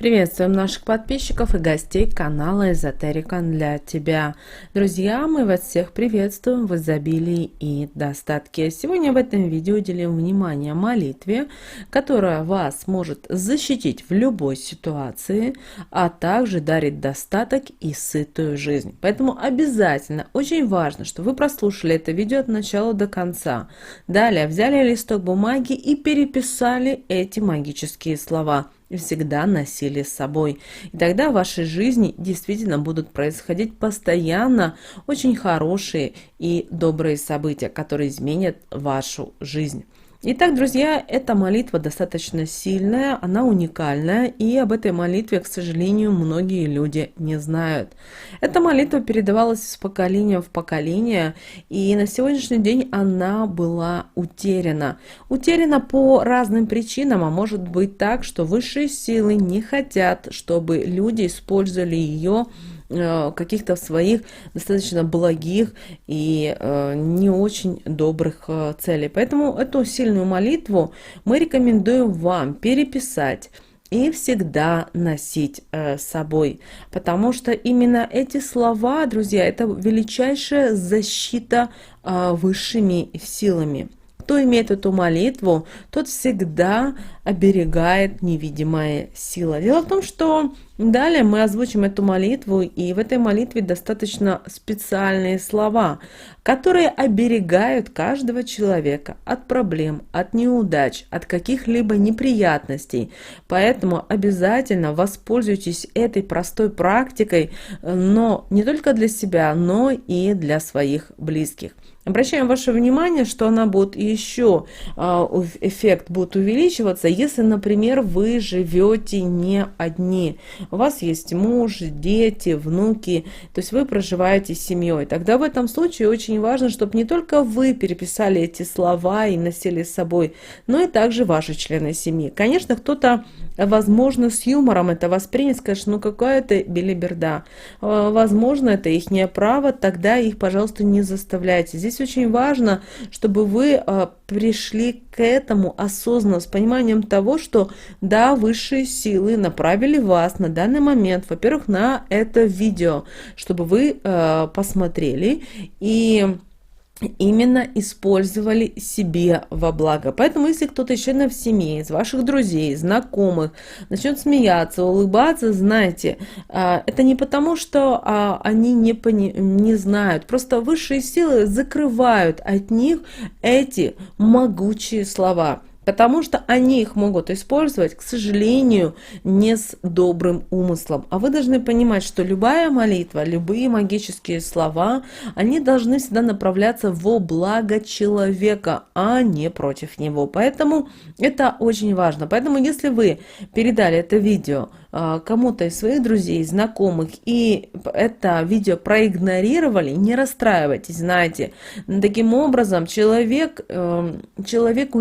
Приветствуем наших подписчиков и гостей канала Эзотерика для тебя. Друзья, мы вас всех приветствуем в изобилии и достатке. Сегодня в этом видео уделим внимание молитве, которая вас может защитить в любой ситуации, а также дарит достаток и сытую жизнь. Поэтому обязательно, очень важно, что вы прослушали это видео от начала до конца. Далее взяли листок бумаги и переписали эти магические слова. И всегда носили с собой. И тогда в вашей жизни действительно будут происходить постоянно очень хорошие и добрые события, которые изменят вашу жизнь. Итак, друзья, эта молитва достаточно сильная, она уникальная, и об этой молитве, к сожалению, многие люди не знают. Эта молитва передавалась из поколения в поколение, и на сегодняшний день она была утеряна. Утеряна по разным причинам, а может быть так, что высшие силы не хотят, чтобы люди использовали ее каких-то своих достаточно благих и не очень добрых целей. Поэтому эту сильную молитву мы рекомендуем вам переписать и всегда носить с собой, потому что именно эти слова, друзья, это величайшая защита высшими силами. Кто имеет эту молитву, тот всегда оберегает невидимая сила. Дело в том, что далее мы озвучим эту молитву, и в этой молитве достаточно специальные слова, которые оберегают каждого человека от проблем, от неудач, от каких-либо неприятностей. Поэтому обязательно воспользуйтесь этой простой практикой, но не только для себя, но и для своих близких. Обращаем ваше внимание, что она будет еще, эффект будет увеличиваться, если, например, вы живете не одни. У вас есть муж, дети, внуки, то есть вы проживаете с семьей. Тогда в этом случае очень важно, чтобы не только вы переписали эти слова и носили с собой, но и также ваши члены семьи. Конечно, кто-то, возможно, с юмором это воспринят, скажет, ну какая-то белиберда. Возможно, это ихнее право, тогда их, пожалуйста, не заставляйте. Здесь очень важно, чтобы вы пришли к этому осознанно, с пониманием того, что да, высшие силы направили вас на данный момент, во-первых, на это видео, чтобы вы посмотрели и именно использовали себе во благо. Поэтому, если кто-то из членов семьи, из ваших друзей, знакомых начнет смеяться, улыбаться, знайте, это не потому, что они не знают, просто высшие силы закрывают от них эти могучие слова. Потому что они их могут использовать, к сожалению, не с добрым умыслом. А вы должны понимать, что любая молитва, любые магические слова, они должны всегда направляться во благо человека, а не против него. Поэтому это очень важно. Поэтому если вы передали это видео кому-то из своих друзей, знакомых, и это видео проигнорировали, не расстраивайтесь, знаете. Таким образом, человеку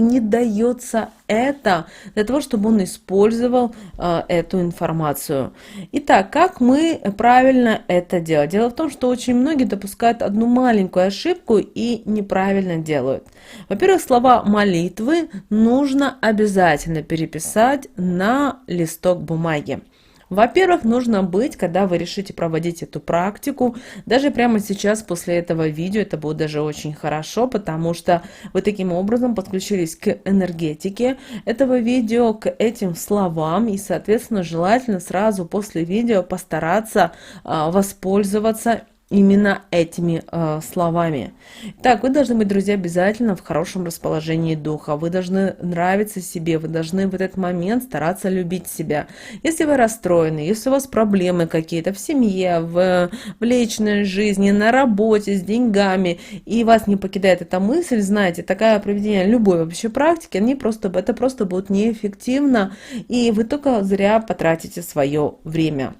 не дается это для того, чтобы он использовал эту информацию. Итак, как мы правильно это делать? Дело в том, что очень многие допускают одну маленькую ошибку и неправильно делают. Во-первых, слова молитвы нужно обязательно переписать на листок бумаги. Во-первых, нужно быть, когда вы решите проводить эту практику, даже прямо сейчас после этого видео, это будет даже очень хорошо, потому что вы таким образом подключились к энергетике этого видео, к этим словам, и, соответственно, желательно сразу после видео постараться воспользоваться именно этими словами. Так, вы должны быть, друзья, обязательно в хорошем расположении духа. Вы должны нравиться себе, вы должны в этот момент стараться любить себя. Если вы расстроены, если у вас проблемы какие-то в семье, в личной жизни, на работе, с деньгами, и вас не покидает эта мысль, знаете, такое проведение любой вообще практики, это просто будет неэффективно, и вы только зря потратите свое время.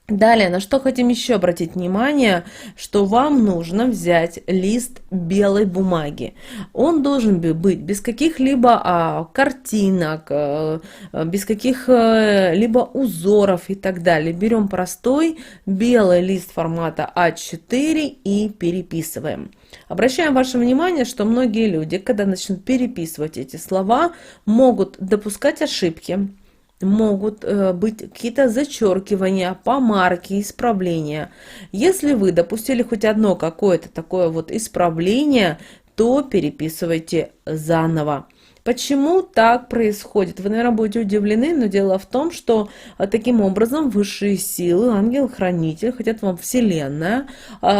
Далее, на что хотим еще обратить внимание, что вам нужно взять лист белой бумаги. Он должен быть без каких-либо картинок, без каких-либо узоров и так далее. Берем простой белый лист формата А4 и переписываем. Обращаем ваше внимание, что многие люди, когда начнут переписывать эти слова, могут допускать ошибки. могут быть какие-то зачеркивания, помарки, исправления. Если вы допустили хоть одно какое-то такое вот исправление, то переписывайте заново. Почему так происходит? Вы, наверное, будете удивлены, но дело в том, что таким образом высшие силы, ангел-хранитель, хотят вам Вселенная,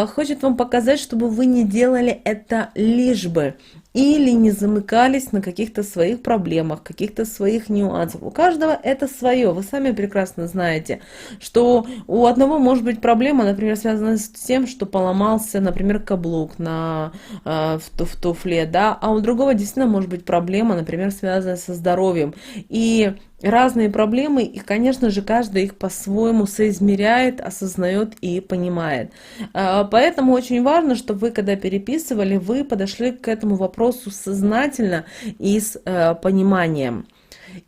хочет вам показать, чтобы вы не делали это лишь бы. Или не замыкались на каких-то своих проблемах, каких-то своих нюансах. У каждого это свое. Вы сами прекрасно знаете, что у одного может быть проблема, например, связанная с тем, что поломался, например, каблук в туфле, да, а у другого действительно может быть проблема, например, связанная со здоровьем. И разные проблемы, и, конечно же, каждый их по-своему соизмеряет, осознает и понимает. Поэтому очень важно, чтобы вы, когда переписывали, вы подошли к этому вопросу сознательно и с пониманием.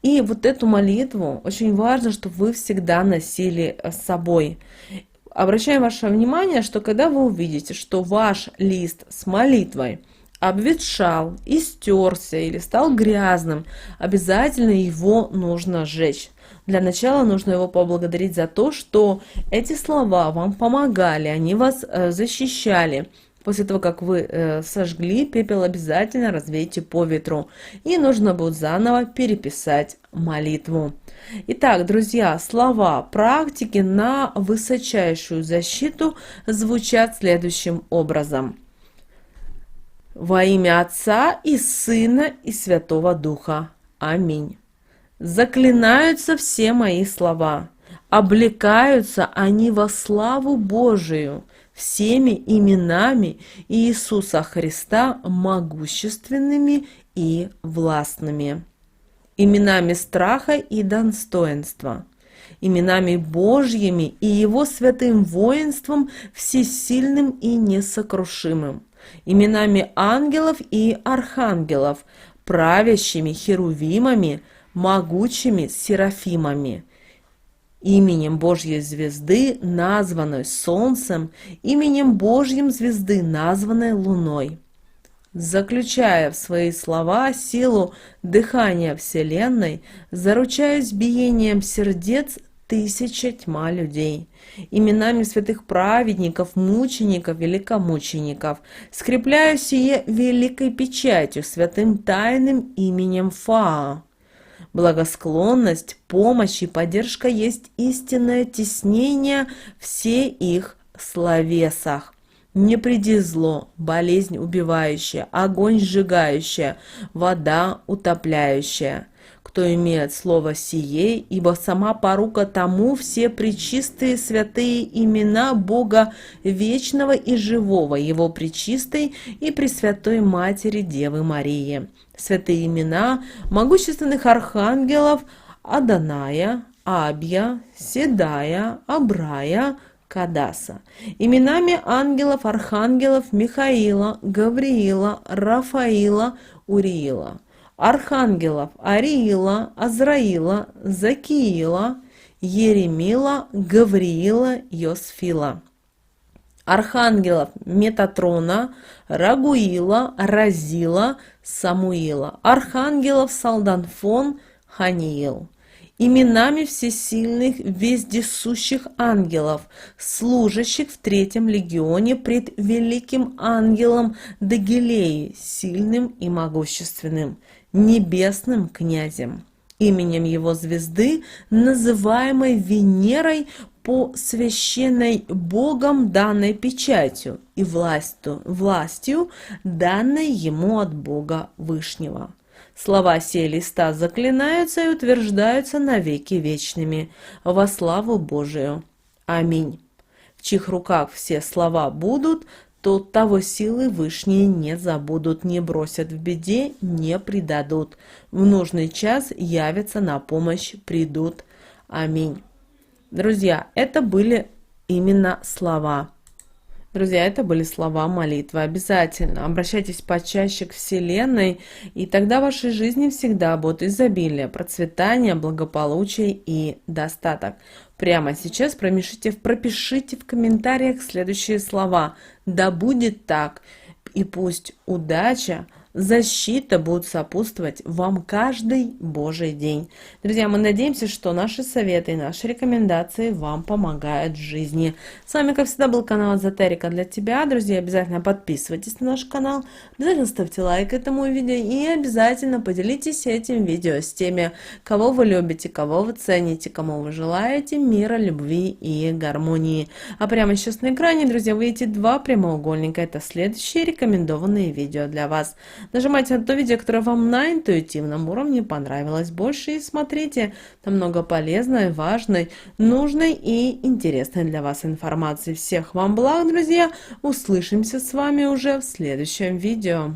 И вот эту молитву очень важно, чтобы вы всегда носили с собой. Обращаем ваше внимание, что когда вы увидите, что ваш лист с молитвой обветшал, истерся или стал грязным, обязательно его нужно сжечь. Для начала нужно его поблагодарить за то, что эти слова вам помогали, они вас защищали. После того, как вы сожгли, пепел обязательно развейте по ветру. И нужно будет заново переписать молитву. Итак, друзья, слова практики на высочайшую защиту звучат следующим образом. Во имя Отца и Сына и Святого Духа. Аминь. Заклинаются все мои слова, облекаются они во славу Божию, всеми именами Иисуса Христа могущественными и властными, именами страха и достоинства, именами Божьими и Его святым воинством всесильным и несокрушимым, именами ангелов и архангелов, правящими херувимами, могучими серафимами, именем Божьей звезды, названной Солнцем, именем Божьим звезды, названной Луной. Заключая в свои слова силу дыхания Вселенной, заручаюсь биением сердец тысяча тьма людей, именами святых праведников, мучеников, великомучеников, скрепляю сие великой печатью, святым тайным именем Фаа. Благосклонность, помощь и поддержка есть истинное теснение все их словесах. Не приди зло, болезнь убивающая, огонь сжигающая, вода утопляющая. Кто имеет слово сие, ибо сама порука тому все пречистые святые имена Бога вечного и живого, Его пречистой и пресвятой Матери Девы Марии. Святые имена могущественных архангелов Аданая, Абья, Седая, Абрая, Кадаса. Именами ангелов, архангелов Михаила, Гавриила, Рафаила, Уриила. Архангелов Ариила, Азраила, Закиила, Еремила, Гавриила, Йосфила. Архангелов Метатрона, Рагуила, Разила, Самуила. Архангелов Салданфон, Ханиил. Именами всесильных вездесущих ангелов, служащих в третьем легионе пред великим ангелом Дагилеи, сильным и могущественным, небесным князем, именем его звезды, называемой Венерой по священной Богом данной печатью и властью, данной ему от Бога Вышнего. Слова сей листа заклинаются и утверждаются навеки вечными, во славу Божию. Аминь. В чьих руках все слова будут, то того силы вышние не забудут, не бросят в беде, не предадут. В нужный час явятся на помощь, придут. Аминь. Друзья, это были именно слова. Друзья, это были слова молитвы. Обязательно обращайтесь почаще к Вселенной, и тогда в вашей жизни всегда будет изобилие, процветание, благополучие и достаток. Прямо сейчас пропишите в комментариях следующие слова. Да будет так, и пусть удача, защита будет сопутствовать вам каждый божий день. Друзья, мы надеемся, что наши советы и наши рекомендации вам помогают в жизни. С вами, как всегда, был канал Эзотерика для тебя. Друзья, обязательно подписывайтесь на наш канал, обязательно ставьте лайк этому видео и обязательно поделитесь этим видео с теми, кого вы любите, кого вы цените, кому вы желаете мира, любви и гармонии. А прямо сейчас на экране, друзья, вы видите два прямоугольника. Это следующие рекомендованные видео для вас. Нажимайте на то видео, которое вам на интуитивном уровне понравилось больше, и смотрите. Там много полезной, важной, нужной и интересной для вас информации. Всех вам благ, друзья! Услышимся с вами уже в следующем видео.